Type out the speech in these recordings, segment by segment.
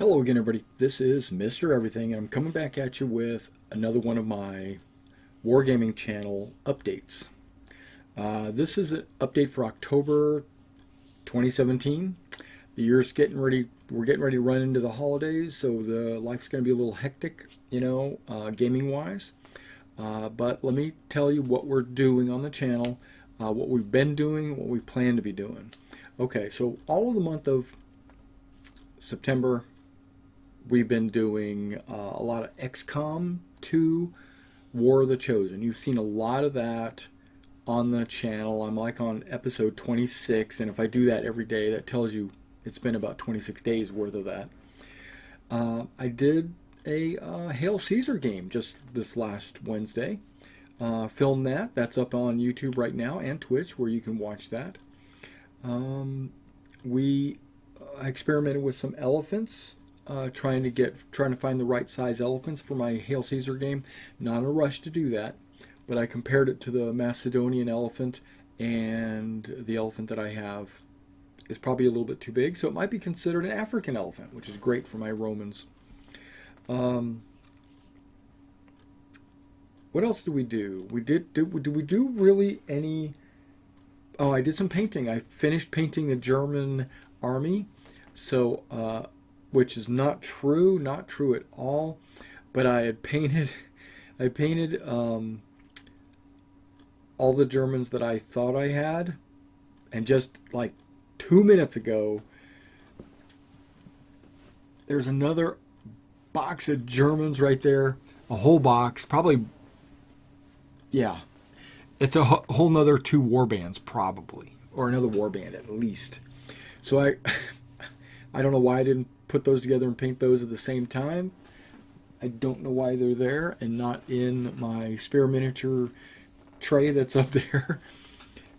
Hello again, everybody. This is Mr. Everything, and I'm coming back at you with another one of my Wargaming channel updates. This is an update for October 2017. The year's getting ready. We're getting ready to run into the holidays, so the life's going to be a little hectic, gaming-wise. But let me tell you what we're doing on the channel, what we've been doing, what we plan to be doing. Okay, so all of the month of September, we've been doing a lot of XCOM 2 War of the Chosen. You've seen a lot of that on the channel. I'm like on episode 26, and if I do that every day, that tells you it's been about 26 days worth of that. I did a Hail Caesar game just this last Wednesday. Filmed that. That's up on YouTube right now and Twitch, where you can watch that. We experimented with some elephants. Trying to find the right size elephants for my Hail Caesar game. Not in a rush to do that, but I compared it to the Macedonian elephant, and the elephant that I have is probably a little bit too big, so it might be considered an African elephant, which is great for my Romans. What else do we do? Do we do really any? Oh, I did some painting. I finished painting the German army, so. Which is not true at all. But I painted all the Germans that I thought I had, and just like 2 minutes ago, there's another box of Germans right there, a whole box, probably, yeah, it's a whole nother 2 warbands probably, or another warband at least. So I don't know why I didn't put those together and paint those at the same time. I don't know why they're there and not in my spare miniature tray that's up there.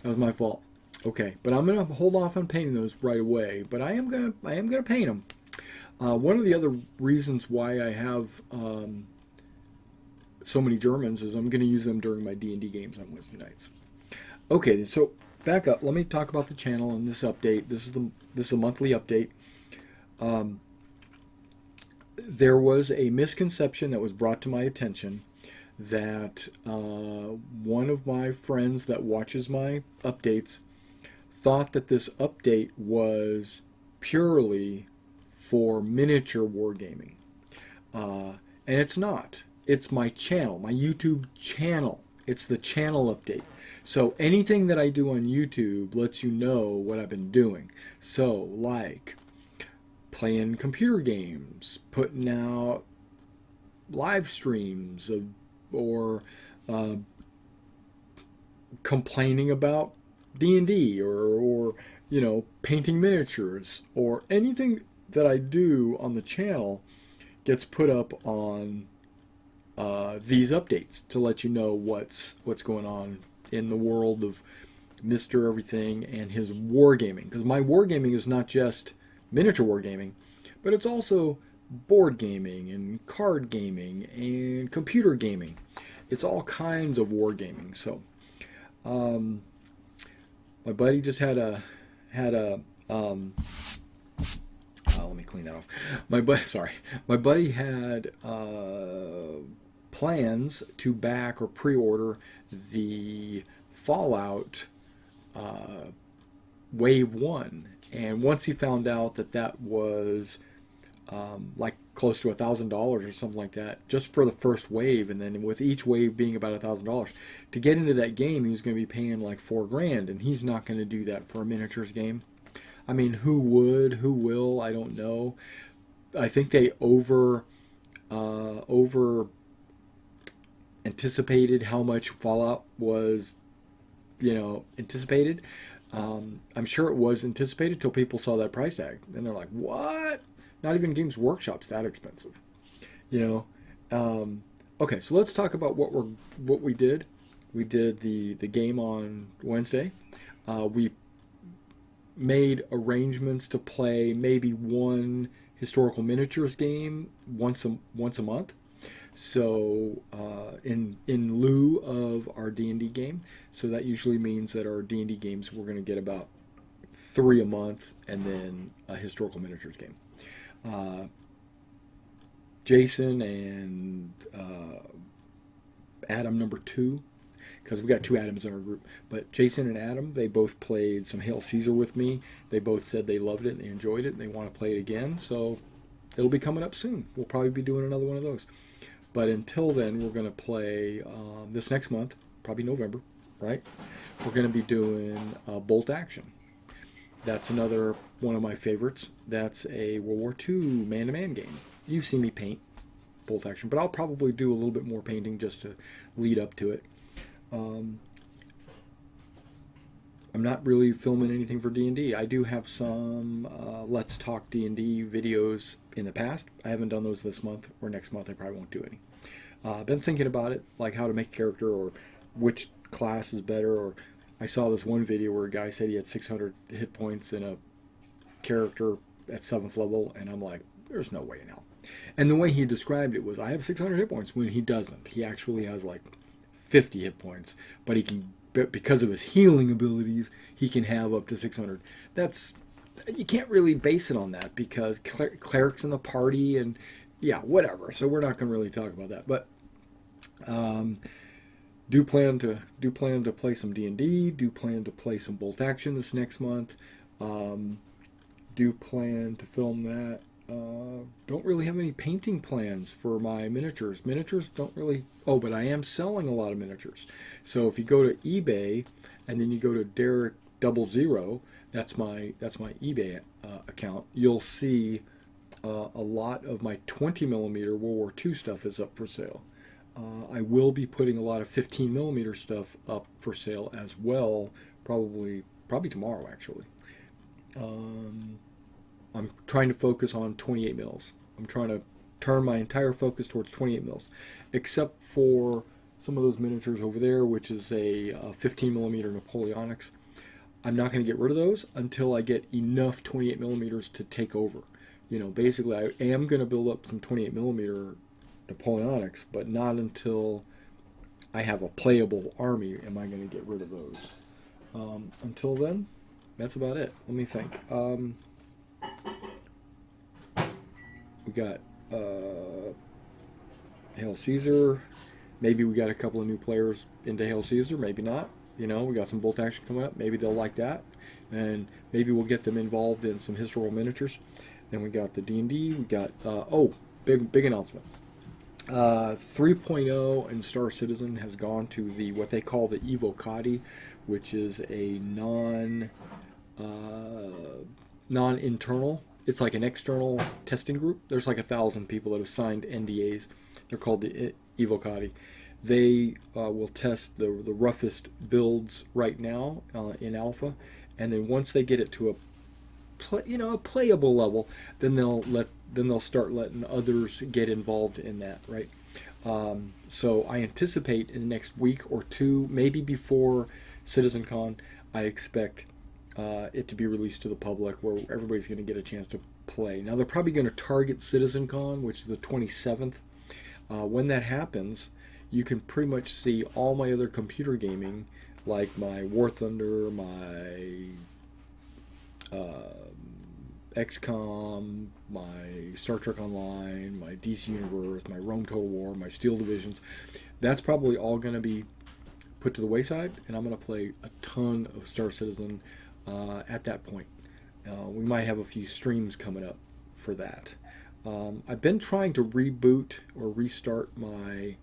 That was my fault. Okay, but I'm gonna hold off on painting those right away. But I am gonna paint them. One of the other reasons why I have so many Germans is I'm gonna use them during my D&D games on Wednesday nights. Okay, so back up. Let me talk about the channel and this update. This is a monthly update. There was a misconception that was brought to my attention that one of my friends that watches my updates thought that this update was purely for miniature wargaming. And it's not. It's my channel, my YouTube channel. It's the channel update. So anything that I do on YouTube lets you know what I've been doing. So, like playing computer games, putting out live streams, or complaining about D&D, or painting miniatures, or anything that I do on the channel gets put up on these updates to let you know what's going on in the world of Mr. Everything and his wargaming. Because my wargaming is not just miniature wargaming, but it's also board gaming and card gaming and computer gaming. It's all kinds of wargaming. So, my buddy just had a let me clean that off. My buddy had plans to back or pre-order the Fallout Wave 1. And once he found out that was like close to $1,000 or something like that, just for the first wave, and then with each wave being about $1,000, to get into that game, he was going to be paying like $4,000, and he's not going to do that for a miniatures game. I mean, who would? Who will? I don't know. I think they over anticipated how much Fallout was, anticipated. I'm sure it was anticipated till people saw that price tag, and they're like, "What? Not even Games Workshop's that expensive." Okay, so let's talk about what we did. We did the game on Wednesday. We made arrangements to play maybe one historical miniatures game once a month. So in lieu of our D&D game, so that usually means that our D&D games we're going to get about 3 a month, and then a historical miniatures game. Jason and Adam number 2, because we got 2 Adams in our group. But Jason and Adam, they both played some Hail Caesar with me. They both said they loved it and they enjoyed it and they want to play it again. So it'll be coming up soon. We'll probably be doing another one of those. But until then, we're going to play this next month, probably November, right? We're going to be doing Bolt Action. That's another one of my favorites. That's a World War II man-to-man game. You've seen me paint Bolt Action, but I'll probably do a little bit more painting just to lead up to it. I'm not really filming anything for D&D. I do have some Let's Talk D&D videos in the past. I haven't done those this month, or next month I probably won't do any. I've been thinking about it, like how to make a character, or which class is better, or I saw this one video where a guy said he had 600 hit points in a character at 7th level, and I'm like, there's no way in hell. And the way he described it was, I have 600 hit points, when he doesn't. He actually has like 50 hit points, but he can, because of his healing abilities, he can have up to 600. That's, you can't really base it on that, because clerics in the party, and yeah, whatever. So we're not going to really talk about that, but do plan to play some D&D. Do plan to play some Bolt Action this next month. Do plan to film that. Don't really have any painting plans for my miniatures. Miniatures don't really... Oh, but I am selling a lot of miniatures. So if you go to eBay and then you go to Derek 00, that's my eBay account, you'll see a lot of my 20mm World War II stuff is up for sale. I will be putting a lot of 15mm stuff up for sale as well, probably tomorrow actually. I'm trying to focus on 28 mils. I'm trying to turn my entire focus towards 28 mils, except for some of those miniatures over there, which is a 15mm Napoleonics. I'm not going to get rid of those until I get enough 28mm to take over. You know, basically I am going to build up some 28mm Napoleonics, but not until I have a playable army am I going to get rid of those. Until then, that's about it. Let me think. We got Hail Caesar. Maybe we got a couple of new players into Hail Caesar. Maybe not. You know, we got some Bolt Action coming up. Maybe they'll like that, and maybe we'll get them involved in some historical miniatures. Then we got the D&D. We got big announcement. 3.0 and Star Citizen has gone to the what they call the Evocati, which is a non-internal. It's like an external testing group. There's like 1,000 people that have signed NDAs. They're called the Evocati. They will test the roughest builds right now in alpha, and then once they get it to a playable level, then they'll start letting others get involved in that, right? So I anticipate in the next week or two, maybe before CitizenCon, I expect it to be released to the public where everybody's going to get a chance to play. Now they're probably going to target CitizenCon, which is the 27th. When that happens, you can pretty much see all my other computer gaming, like my War Thunder, my XCOM, my Star Trek Online, my DC Universe, my Rome Total War, my Steel Divisions. That's probably all going to be put to the wayside, and I'm going to play a ton of Star Citizen at that point. We might have a few streams coming up for that. I've been trying to reboot or restart my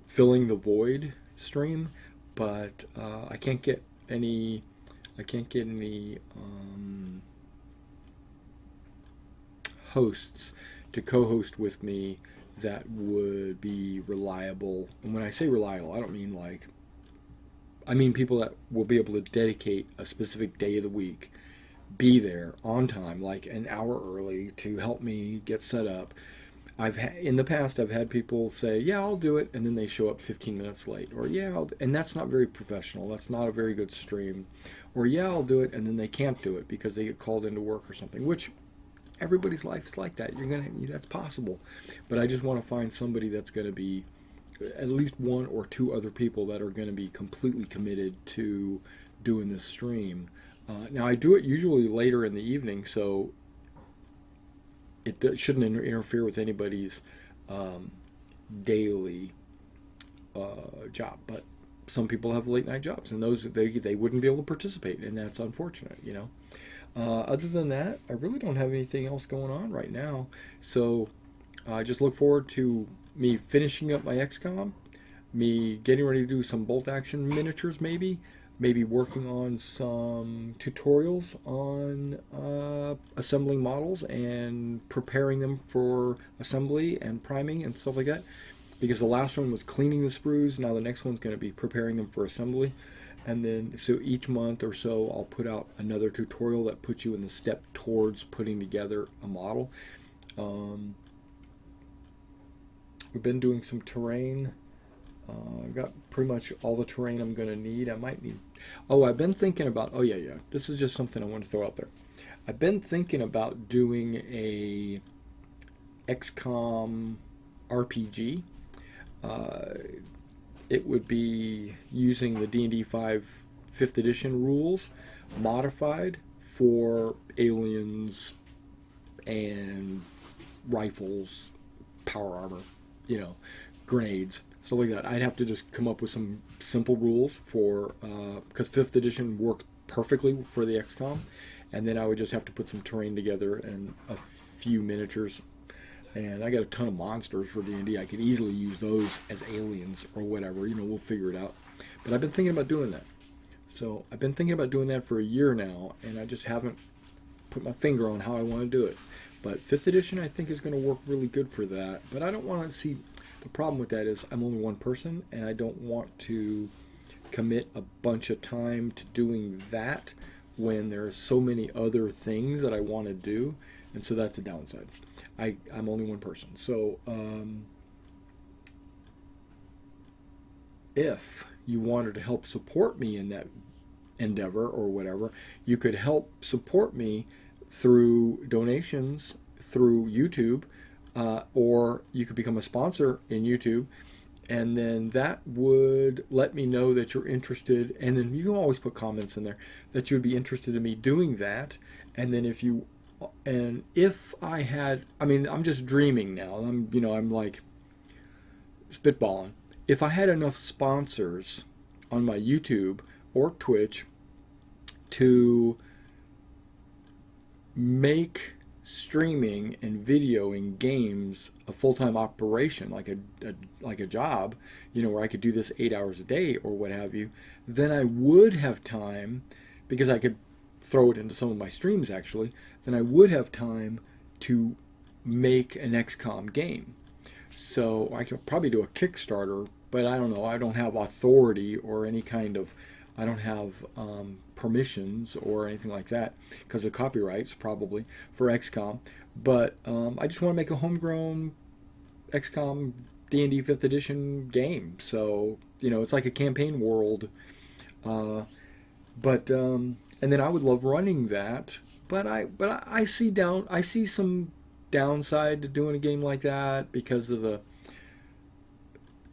Filling the Void stream, but I can't get any hosts to co-host with me that would be reliable. And when I say reliable, I don't mean like, I mean people that will be able to dedicate a specific day of the week, be there on time, like an hour early, to help me get set up. In the past, I've had people say, yeah, I'll do it, and then they show up 15 minutes late. Or, yeah, and that's not very professional. That's not a very good stream. Or, yeah, I'll do it, and then they can't do it because they get called into work or something, which everybody's life is like that. That's possible. But I just want to find somebody that's going to be at least one or two other people that are going to be completely committed to doing this stream. Now, I do it usually later in the evening, so shouldn't interfere with anybody's daily job. But some people have late night jobs, and those they wouldn't be able to participate, and that's unfortunate, you know. Other than that, I really don't have anything else going on right now. So I just look forward to me finishing up my XCOM, me getting ready to do some bolt action miniatures, maybe working on some tutorials on assembling models and preparing them for assembly and priming and stuff like that. Because the last one was cleaning the sprues, now the next one's going to be preparing them for assembly. And then, so each month or so, I'll put out another tutorial that puts you in the step towards putting together a model. We've been doing some terrain. I've got pretty much all the terrain I'm going to need. I might need... Oh, I've been thinking about... Oh, yeah. This is just something I want to throw out there. I've been thinking about doing a XCOM RPG. It would be using the D&D 5 5th edition rules modified for aliens and rifles, power armor, you know, grenades, stuff like that. I'd have to just come up with some simple rules for, because 5th edition worked perfectly for the XCOM, and then I would just have to put some terrain together and a few miniatures. And I got a ton of monsters for D&D. I could easily use those as aliens or whatever. You know, we'll figure it out. But I've been thinking about doing that. So I've been thinking about doing that for a year now, and I just haven't put my finger on how I want to do it. But 5th edition, I think, is going to work really good for that. But I don't want to see... The problem with that is I'm only one person, and I don't want to commit a bunch of time to doing that when there are so many other things that I want to do. And so that's a downside. I'm only one person. So if you wanted to help support me in that endeavor or whatever, you could help support me through donations through YouTube, or you could become a sponsor in YouTube, and then that would let me know that you're interested, and then you can always put comments in there that you would be interested in me doing that. And then if I had, I mean, I'm just dreaming now. I'm like spitballing. If I had enough sponsors on my YouTube or Twitch to make streaming and videoing games a full-time operation, like a job, you know, where I could do this 8 hours a day or what have you, then I would have time, because I could throw it into some of my streams actually, then I would have time to make an XCOM game. So I could probably do a Kickstarter, but I don't know, I don't have authority or any kind of, I don't have permissions or anything like that because of copyrights probably for XCOM. But I just want to make a homegrown XCOM D&D 5th edition game. So, you know, it's like a campaign world. And then I would love running that, but I see some downside to doing a game like that because of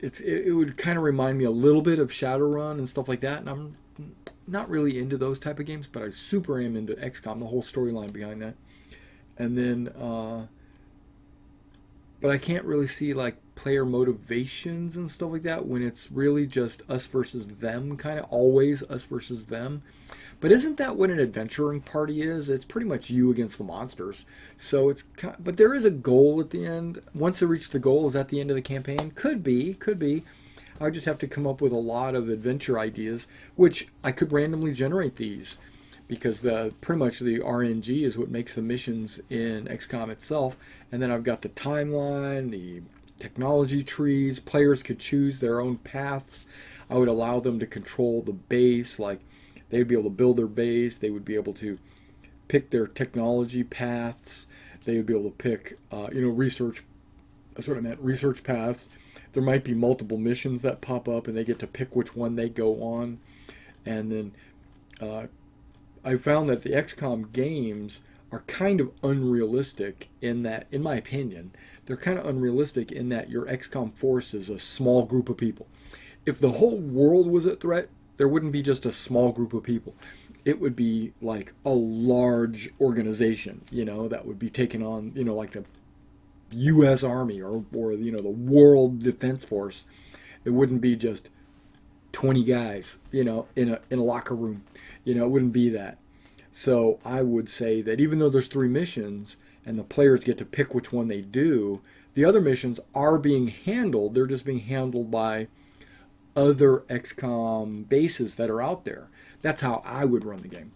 it would kind of remind me a little bit of Shadowrun and stuff like that, and I'm not really into those type of games, but I super am into XCOM, the whole storyline behind that. And then but I can't really see like player motivations and stuff like that when it's really just us versus them, kind of always us versus them. But isn't that what an adventuring party is? It's pretty much you against the monsters. So but there is a goal at the end. Once they reach the goal, is that the end of the campaign? Could be. I just have to come up with a lot of adventure ideas, which I could randomly generate these, because pretty much the RNG is what makes the missions in XCOM itself. And then I've got the timeline, the technology trees. Players could choose their own paths. I would allow them to control the base, like they'd be able to build their base. They would be able to pick their technology paths. They would be able to pick, research. That's what I meant, research paths. There might be multiple missions that pop up, and they get to pick which one they go on. And then I found that the XCOM games are kind of unrealistic in that, in my opinion, they're kind of unrealistic in that your XCOM force is a small group of people. If the whole world was a threat, there wouldn't be just a small group of people. it would be like a large organization, that would be taking on, like the U.S. Army or the World Defense Force. It wouldn't be just 20 guys, in a locker room. It wouldn't be that. So I would say that even though there's 3 missions and the players get to pick which one they do, the other missions are being handled. They're just being handled by other XCOM bases that are out there. That's how I would run the game.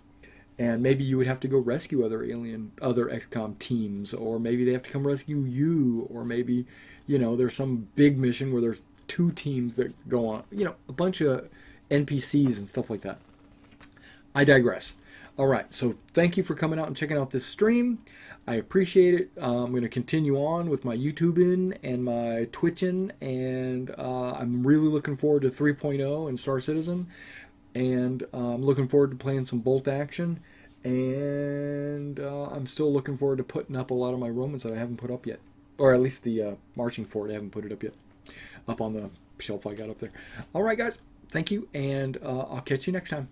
And maybe you would have to go rescue other XCOM teams, or maybe they have to come rescue you, or maybe, there's some big mission where there's 2 teams that go on, a bunch of NPCs and stuff like that. I digress. All right, so thank you for coming out and checking out this stream. I appreciate it. I'm going to continue on with my YouTubing and my Twitching, and I'm really looking forward to 3.0 and Star Citizen, and I'm looking forward to playing some Bolt Action, and I'm still looking forward to putting up a lot of my Romans that I haven't put up yet, or at least the Marching Fort, I haven't put it up yet, up on the shelf I got up there. All right, guys, thank you, and I'll catch you next time.